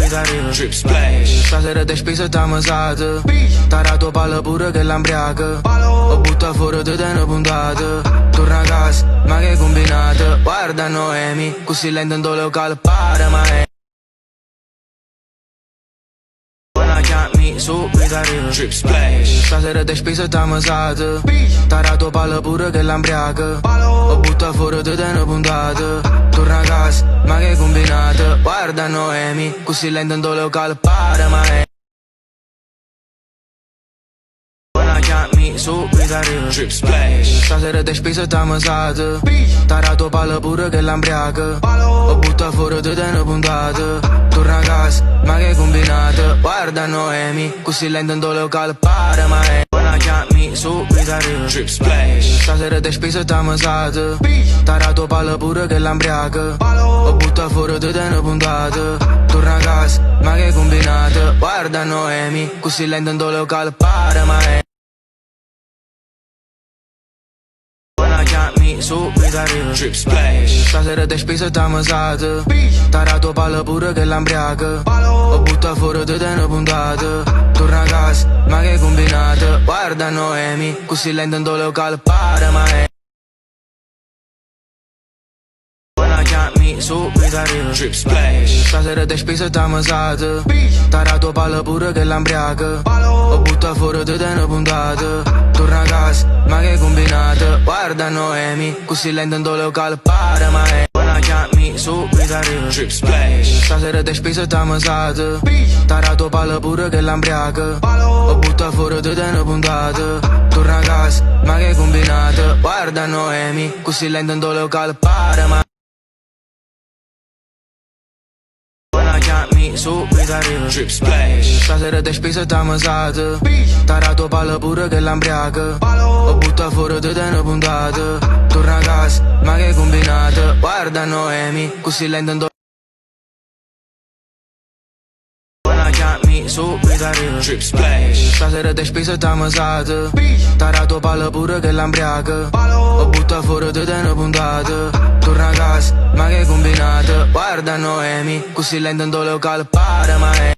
t'arrivo. Trip splash. Stasera te spesa t'ammasata. Tarato palla pure che l'ambriaca. Ho buttato fuori te una puntata. Torna a casa, ma che combinata. Guarda Noemi, così lenta in locale para ma è. Chiami subito arrivo. Trip splash. Stasera te spesa t'ammasata. Tarato palla pure che l'ambriaca. Ho buttato fuori te una puntata. Torna a casa, ma che combinata. Guarda Noemi, così lenta in locale para ma è. Chiami subito arrivo. Trip splash. Stasera te spesa t'ammasata. Tarato palla pure che l'ambriaca. Ho buttato fuori te una puntata. Torna a casa, ma che combinata. Guarda Noemi, così lenta in locale para ma è. Chiami subito arrivo. Trip splash. Stasera te spesa t'ammasata. Tarato palla pure che l'ambriaca. Ho buttato fuori te una puntata. Torna a casa, ma che combinata. Guarda Noemi, così lenta in locale para ma è. Chiami subito arrivo. Trip splash. Stasera te spesa t'ammasata. Tarato palla pure che l'ambriaca. Ho buttato fuori te una puntata. Torna a casa, ma che combinata. Guarda Noemi, così lenta in locale para ma è. Chiami subito arrivo. Trip splash. Stasera te spesa t'ammasata. Tarato palla pure che l'ambriaca. Ho buttato fuori te una puntata. Torna a casa, ma che combinata. Guarda Noemi, così lenta in locale para ma è. Chiami subito arrivo. Trip splash. Stasera te spesa t'ammasata. Tarato palla pure che l'ambriaca. Ho buttato fuori te una puntata. Torna a casa, ma che combinata. Guarda Noemi, così lenta in locale para ma è. Chiami subito arrivo. Trip splash. Stasera te spesa t'ammasata. Tarato palla pure che l'ambriaca. Ho buttato fuori te una puntata. Torna a casa, ma che combinata. Guarda Noemi, così lenta in Chiami subito arrivo. Trip splash. Stasera te spesa t'ammasata. Tarato palla pure che l'ambriaca. Ho buttato fuori te una puntata. Torna a casa, ma che combinata. Guarda Noemi, così lenta in locale para ma è.